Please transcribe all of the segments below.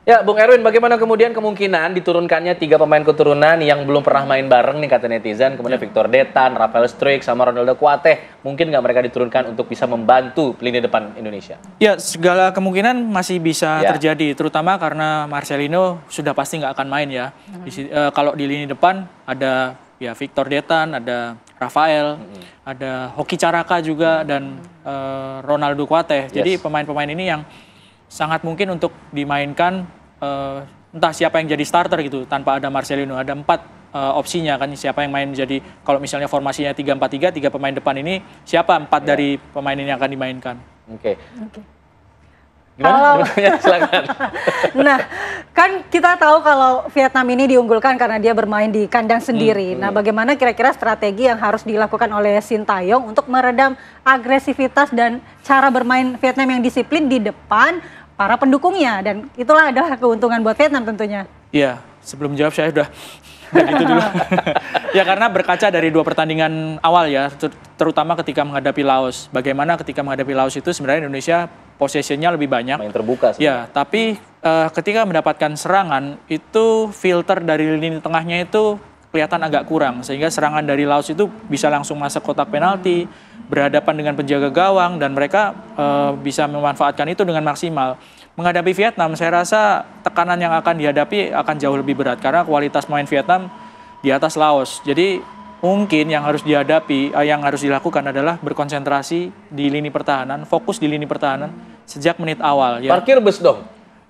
Ya, Bung Erwin, bagaimana kemudian kemungkinan diturunkannya 3 pemain keturunan yang belum pernah main bareng nih kata netizen, kemudian Victor Detan, Rafael Struijk, sama Ronaldo Kuateh, mungkin nggak mereka diturunkan untuk bisa membantu lini depan Indonesia? Ya, segala kemungkinan masih bisa Ya. terjadi, terutama karena Marcelino sudah pasti nggak akan main ya. Kalau di lini depan ada ya Victor Detan, ada Rafael, ada Hoki Caraka juga, dan Ronaldo Kuateh. Jadi pemain-pemain ini yang sangat mungkin untuk dimainkan entah siapa yang jadi starter gitu tanpa ada Marcelino. Ada 4 opsinya kan, siapa yang main jadi, kalau misalnya formasinya 3-4-3, 3 pemain depan ini siapa 4 dari pemain ini yang akan dimainkan. Oke. Gimana? Silakan. Nah, kan kita tahu kalau Vietnam ini diunggulkan karena dia bermain di kandang sendiri. Nah, bagaimana kira-kira strategi yang harus dilakukan oleh Sintayong untuk meredam agresivitas dan cara bermain Vietnam yang disiplin di depan para pendukungnya, dan itulah adalah keuntungan buat Vietnam tentunya. Iya, sebelum jawab saya udah gitu dulu. Ya, karena berkaca dari 2 pertandingan awal ya, terutama ketika menghadapi Laos. Bagaimana ketika menghadapi Laos itu sebenarnya Indonesia possession-nya lebih banyak. Main terbuka sih. Ya, tapi ketika mendapatkan serangan itu filter dari lini tengahnya itu kelihatan agak kurang, sehingga serangan dari Laos itu bisa langsung masuk kotak penalti, berhadapan dengan penjaga gawang, dan mereka bisa memanfaatkan itu dengan maksimal. Menghadapi Vietnam, saya rasa tekanan yang akan dihadapi akan jauh lebih berat karena kualitas main Vietnam di atas Laos. Jadi mungkin yang harus dihadapi, yang harus dilakukan adalah berkonsentrasi di lini pertahanan, fokus di lini pertahanan sejak menit awal. Ya. Parkir bus dong.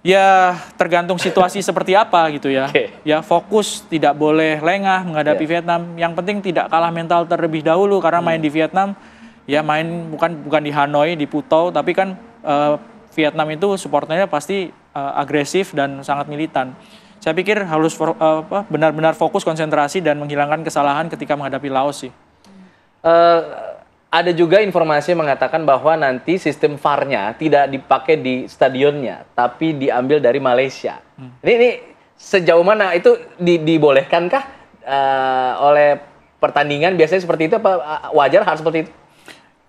Ya, tergantung situasi seperti apa gitu ya. Ya, fokus, tidak boleh lengah menghadapi Vietnam. Yang penting tidak kalah mental terlebih dahulu karena main di Vietnam, ya main bukan di Hanoi, di Putau, tapi kan Vietnam itu supporternya pasti agresif dan sangat militan. Saya pikir harus benar-benar fokus, konsentrasi, dan menghilangkan kesalahan ketika menghadapi Laos sih. Ada juga informasi yang mengatakan bahwa nanti sistem VAR-nya tidak dipakai di stadionnya, tapi diambil dari Malaysia. Ini sejauh mana itu dibolehkankah oleh pertandingan? Biasanya seperti itu apa wajar harus seperti itu?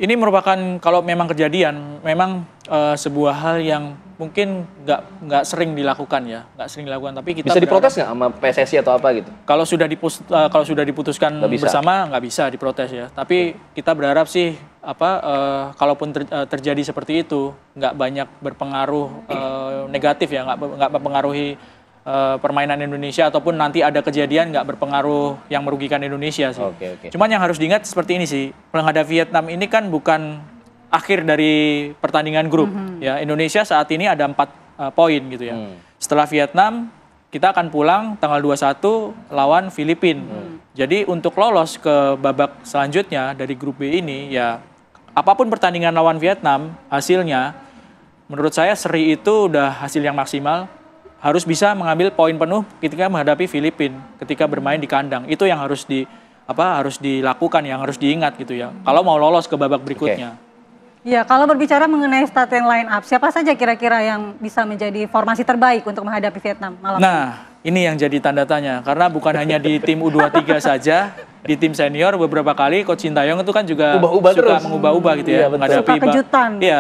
Ini merupakan, kalau memang kejadian, memang sebuah hal yang mungkin nggak sering dilakukan ya, tapi kita bisa diprotes nggak sama PSSI atau apa gitu? Kalau sudah diputuskan bersama nggak bisa diprotes ya. Tapi kita berharap sih kalaupun terjadi seperti itu nggak banyak berpengaruh negatif ya, nggak mempengaruhi permainan Indonesia, ataupun nanti ada kejadian nggak berpengaruh yang merugikan Indonesia sih. Cuman yang harus diingat seperti ini sih, menghadapi Vietnam ini kan bukan akhir dari pertandingan grup. Ya, Indonesia saat ini ada 4 poin gitu ya. Setelah Vietnam kita akan pulang tanggal 21 lawan Filipina. Jadi untuk lolos ke babak selanjutnya dari grup B ini, ya apapun pertandingan lawan Vietnam hasilnya, menurut saya seri itu udah hasil yang maksimal. Harus bisa mengambil poin penuh ketika menghadapi Filipina, ketika bermain di kandang. Itu yang harus dilakukan, yang harus diingat gitu ya. Kalau mau lolos ke babak berikutnya. Ya, kalau berbicara mengenai starting line up, siapa saja kira-kira yang bisa menjadi formasi terbaik untuk menghadapi Vietnam malam ini? Nah, ini yang jadi tanda tanya. Karena bukan hanya di tim U23 saja, di tim senior beberapa kali Coach Sintayong itu kan juga suka mengubah-ubah gitu ya.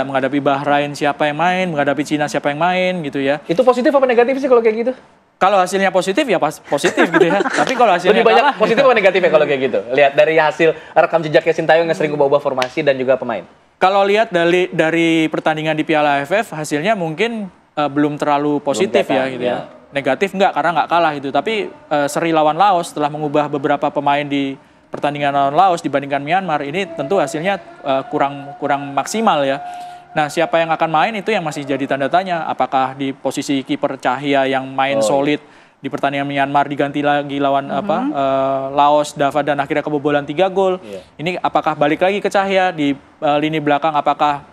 Menghadapi Bahrain siapa yang main, menghadapi Cina siapa yang main gitu ya. Itu positif apa negatif sih kalau kayak gitu? Kalau hasilnya positif ya positif gitu ya. Tapi kalau hasilnya lebih banyak positif apa negatif ya kalau kayak gitu? Lihat dari hasil rekam jejaknya Sintayong yang sering ubah-ubah formasi dan juga pemain. Kalau lihat dari pertandingan di Piala AFF, hasilnya mungkin belum terlalu positif gitu ya. Negatif enggak, karena nggak kalah gitu. Tapi seri lawan Laos setelah mengubah beberapa pemain di pertandingan lawan Laos dibandingkan Myanmar, ini tentu hasilnya kurang maksimal ya. Nah, siapa yang akan main itu yang masih jadi tanda tanya. Apakah di posisi kiper Cahya yang main solid di pertandingan Myanmar diganti lagi lawan Laos, Dava, dan akhirnya kebobolan 3 gol. Ini apakah balik lagi ke Cahya di lini belakang, apakah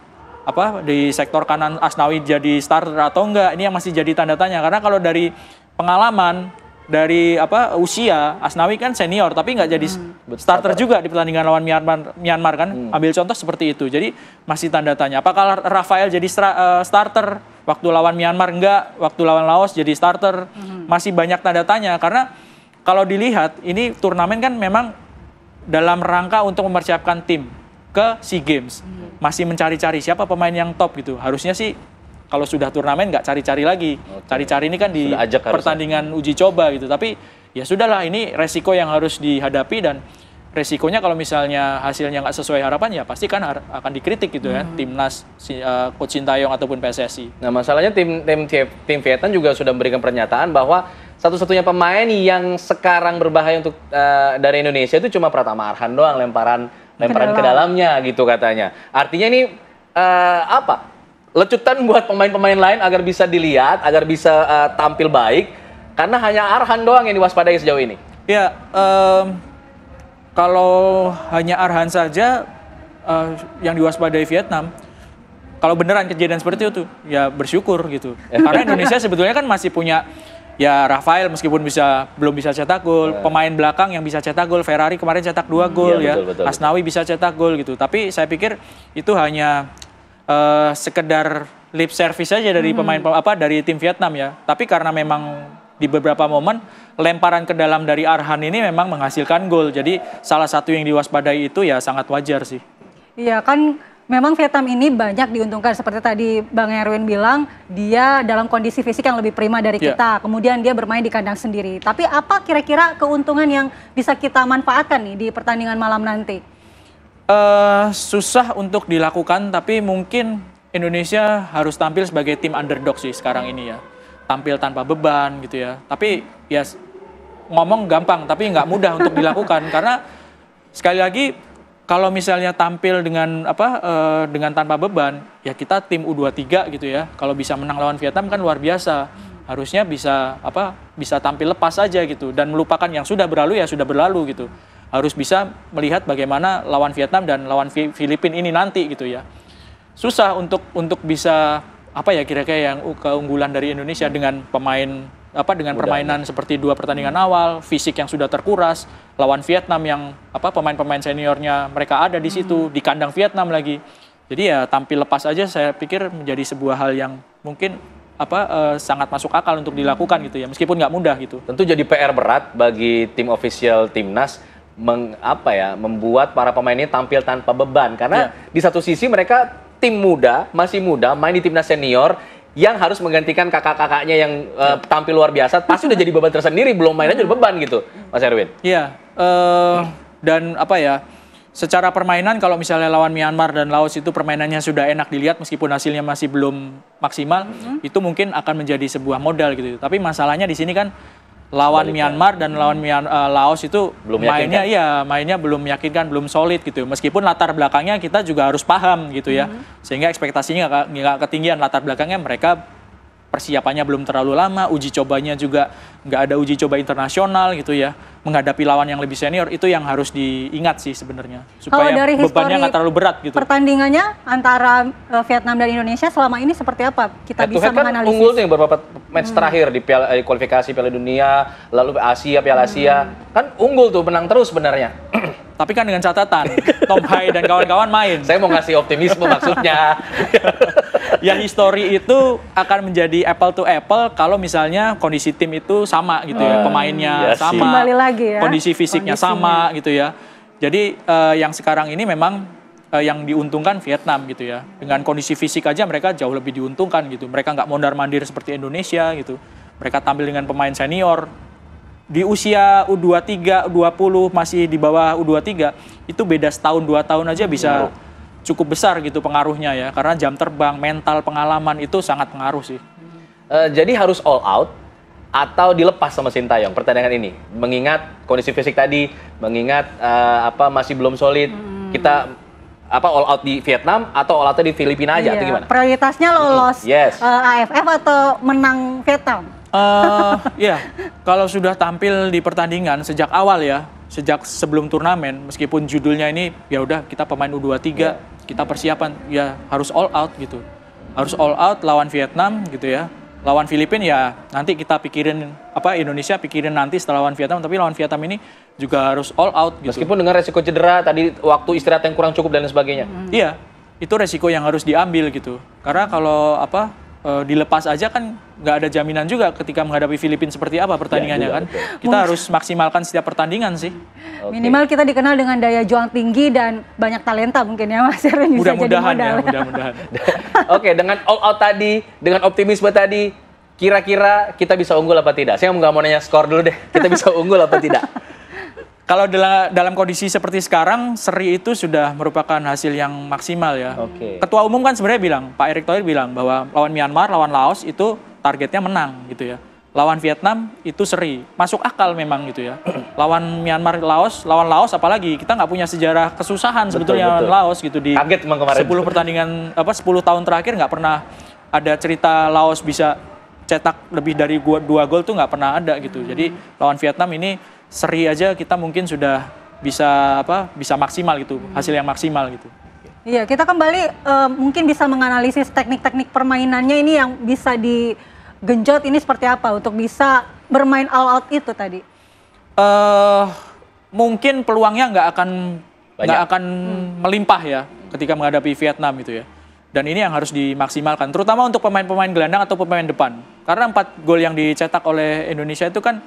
di sektor kanan Asnawi jadi starter atau enggak? Ini yang masih jadi tanda tanya, karena kalau dari pengalaman, dari usia, Asnawi kan senior tapi nggak jadi starter juga di pertandingan lawan Myanmar kan. Ambil contoh seperti itu. Jadi masih tanda tanya. Apakah Rafael jadi starter waktu lawan Myanmar? Enggak. Waktu lawan Laos jadi starter. Masih banyak tanda tanya, karena kalau dilihat ini turnamen kan memang dalam rangka untuk mempersiapkan tim ke SEA Games. Masih mencari-cari siapa pemain yang top gitu. Harusnya sih kalau sudah turnamen nggak cari-cari lagi. Cari-cari ini kan di pertandingan uji coba gitu. Tapi ya sudahlah, ini resiko yang harus dihadapi, dan resikonya kalau misalnya hasilnya nggak sesuai harapan ya pasti kan akan dikritik gitu ya, timnas, Coach Sintayong ataupun PSSI. Nah, masalahnya tim Vietnam juga sudah memberikan pernyataan bahwa satu-satunya pemain yang sekarang berbahaya untuk dari Indonesia itu cuma Pratama Arhan doang, lemparan ke dalamnya gitu katanya. Artinya ini lecutan buat pemain-pemain lain agar bisa dilihat, agar bisa tampil baik, karena hanya Arhan doang yang diwaspadai sejauh ini. Ya, kalau hanya Arhan saja yang diwaspadai Vietnam, kalau beneran kejadian seperti itu, ya bersyukur gitu. Karena Indonesia sebetulnya kan masih punya ya Rafael, meskipun belum bisa cetak gol, pemain belakang yang bisa cetak gol, Ferrari kemarin cetak 2 gol ya, betul. Asnawi bisa cetak gol gitu. Tapi saya pikir itu hanya sekedar lip service saja dari dari tim Vietnam ya. Tapi karena memang di beberapa momen lemparan ke dalam dari Arhan ini memang menghasilkan gol. Jadi salah satu yang diwaspadai itu ya sangat wajar sih. Iya kan, memang Vietnam ini banyak diuntungkan, seperti tadi Bang Erwin bilang, dia dalam kondisi fisik yang lebih prima dari kita. Kemudian dia bermain di kandang sendiri. Tapi apa kira-kira keuntungan yang bisa kita manfaatkan nih di pertandingan malam nanti? Susah untuk dilakukan, tapi mungkin Indonesia harus tampil sebagai tim underdog sih sekarang ini ya. Tampil tanpa beban gitu ya. Tapi ya ngomong gampang, tapi nggak mudah untuk dilakukan. Karena sekali lagi, kalau misalnya tampil dengan dengan tanpa beban, ya kita tim U23 gitu ya. Kalau bisa menang lawan Vietnam kan luar biasa. Harusnya bisa tampil lepas aja gitu, dan melupakan yang sudah berlalu ya sudah berlalu gitu. Harus bisa melihat bagaimana lawan Vietnam dan lawan Filipina ini nanti gitu ya. Susah untuk bisa kira-kira yang keunggulan dari Indonesia dengan permainan seperti 2 pertandingan awal, fisik yang sudah terkuras, lawan Vietnam yang pemain-pemain seniornya mereka ada di situ, di kandang Vietnam lagi. Jadi ya tampil lepas aja saya pikir menjadi sebuah hal yang mungkin sangat masuk akal untuk dilakukan gitu ya, meskipun nggak mudah gitu. Tentu jadi PR berat bagi tim official timnas membuat para pemain ini tampil tanpa beban, karena di satu sisi mereka tim muda, masih muda, main di timnas senior yang harus menggantikan kakak-kakaknya yang tampil luar biasa, pasti udah jadi beban tersendiri, belum main aja udah beban gitu, Mas Erwin. Iya, dan secara permainan kalau misalnya lawan Myanmar dan Laos itu permainannya sudah enak dilihat meskipun hasilnya masih belum maksimal, itu mungkin akan menjadi sebuah modal gitu. Tapi masalahnya di sini kan lawan Myanmar dan lawan Laos itu mainnya belum meyakinkan, belum solid gitu. Meskipun latar belakangnya kita juga harus paham gitu ya. Sehingga ekspektasinya nggak ketinggian, latar belakangnya mereka persiapannya belum terlalu lama, uji cobanya juga nggak ada uji coba internasional gitu ya. Menghadapi lawan yang lebih senior itu yang harus diingat sih sebenarnya. Supaya bebannya nggak terlalu berat gitu. Pertandingannya antara Vietnam dan Indonesia selama ini seperti apa? Kita bisa menganalisis. Unggul tuh beberapa match terakhir di kualifikasi Piala Dunia, lalu Piala Asia. Kan unggul tuh, menang terus sebenarnya. Tapi kan dengan catatan, Tom Hai dan kawan-kawan main. Saya mau ngasih optimisme maksudnya. Ya histori itu akan menjadi apple to apple kalau misalnya kondisi tim itu sama gitu ya. Pemainnya sama, kembali lagi ya, kondisi fisiknya sama gitu ya. Jadi yang sekarang ini memang yang diuntungkan Vietnam gitu ya. Dengan kondisi fisik aja mereka jauh lebih diuntungkan gitu. Mereka nggak mondar-mandir seperti Indonesia gitu. Mereka tampil dengan pemain senior. Di usia U23, U20 masih di bawah U23, itu beda setahun 2 tahun aja bisa cukup besar gitu pengaruhnya ya. Karena jam terbang, mental, pengalaman itu sangat pengaruh sih. Jadi harus all out atau dilepas sama Sintayong pertandingan ini? Mengingat kondisi fisik tadi, mengingat masih belum solid, kita all out di Vietnam atau all out di Filipina aja atau gimana? Prioritasnya lolos AFF atau menang Vietnam? Kalau sudah tampil di pertandingan sejak awal ya, sejak sebelum turnamen, meskipun judulnya ini ya udah kita pemain U23, kita persiapan ya harus all out gitu. Harus all out lawan Vietnam gitu ya. Lawan Filipina ya nanti kita pikirin Indonesia pikirin nanti setelah lawan Vietnam, tapi lawan Vietnam ini juga harus all out gitu. Meskipun dengan resiko cedera tadi, waktu istirahat yang kurang cukup dan lain sebagainya. Iya, itu resiko yang harus diambil gitu. Karena kalau dilepas aja kan nggak ada jaminan juga ketika menghadapi Filipina seperti apa pertandingannya kan. Kita harus maksimalkan setiap pertandingan sih. Minimal kita dikenal dengan daya juang tinggi dan banyak talenta mungkin ya Mas Erwin bisa jadi Mudah-mudahan modal. ya, mudah-mudahan. Oke, dengan all out tadi, dengan optimisme tadi, kira-kira kita bisa unggul apa tidak? Saya nggak mau nanya skor dulu deh. Kita bisa unggul apa tidak? Kalau dalam kondisi seperti sekarang, seri itu sudah merupakan hasil yang maksimal ya. Oke. Ketua Umum kan sebenarnya bilang, Pak Erick Thohir bilang bahwa lawan Myanmar, lawan Laos itu targetnya menang gitu ya. Lawan Vietnam itu seri, masuk akal memang gitu ya. Lawan Myanmar, lawan Laos apalagi kita nggak punya sejarah kesusahan sebetulnya lawan Laos gitu di Kaget emang kemarin. 10 pertandingan 10 tahun terakhir nggak pernah ada cerita Laos bisa cetak lebih dari 2 gol tuh nggak pernah ada gitu. Jadi lawan Vietnam ini seri aja kita mungkin sudah bisa maksimal gitu, hasil yang maksimal gitu. Iya, kita kembali mungkin bisa menganalisis teknik-teknik permainannya ini yang bisa digenjot ini seperti apa untuk bisa bermain all out itu tadi. Mungkin peluangnya nggak akan melimpah ya ketika menghadapi Vietnam itu ya. Dan ini yang harus dimaksimalkan, terutama untuk pemain-pemain gelandang atau pemain depan. Karena 4 gol yang dicetak oleh Indonesia itu kan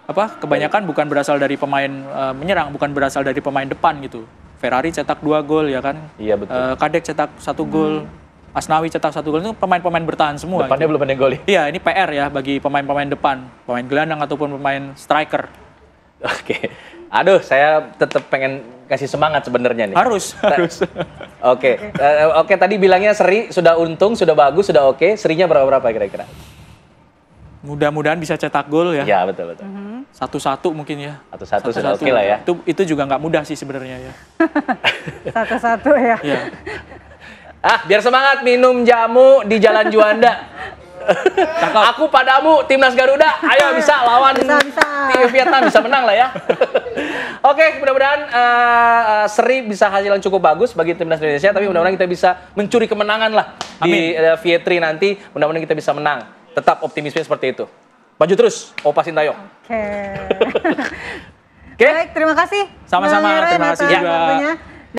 kebanyakan bukan berasal dari pemain menyerang, bukan berasal dari pemain depan gitu. Ferrari cetak 2 gol ya kan. Iya betul. Kadek cetak 1 gol, Asnawi cetak 1 gol, itu pemain-pemain bertahan semua. Depannya gitu. belum ada yang gol. Iya, ini PR ya bagi pemain-pemain depan, pemain gelandang ataupun pemain striker. Oke. Aduh, saya tetap pengen kasih semangat sebenarnya nih. Harus. Oke. Oke, tadi bilangnya seri sudah untung, sudah bagus, sudah oke. Serinya berapa kira-kira? Mudah-mudahan bisa cetak gol ya. Iya, betul. 1-1 mungkin ya. 1-1 sudah oke lah ya. Itu juga nggak mudah sih sebenarnya ya. 1-1 ya. Iya. Biar semangat minum jamu di Jalan Juanda. Aku padamu timnas Garuda. Ayo bisa lawan Bisa. tim Vietnam, bisa menang lah ya. Oke, mudah-mudahan seri bisa hasil yang cukup bagus bagi timnas Indonesia, tapi mudah-mudahan kita bisa mencuri kemenangan lah di Vietri nanti. Mudah-mudahan kita bisa menang. Tetap optimisme seperti itu. Maju terus, Opa Sintayong. Oke. Oke. Baik, terima kasih. Sama-sama, Bang Eren terima kasih atas juga. waktunya.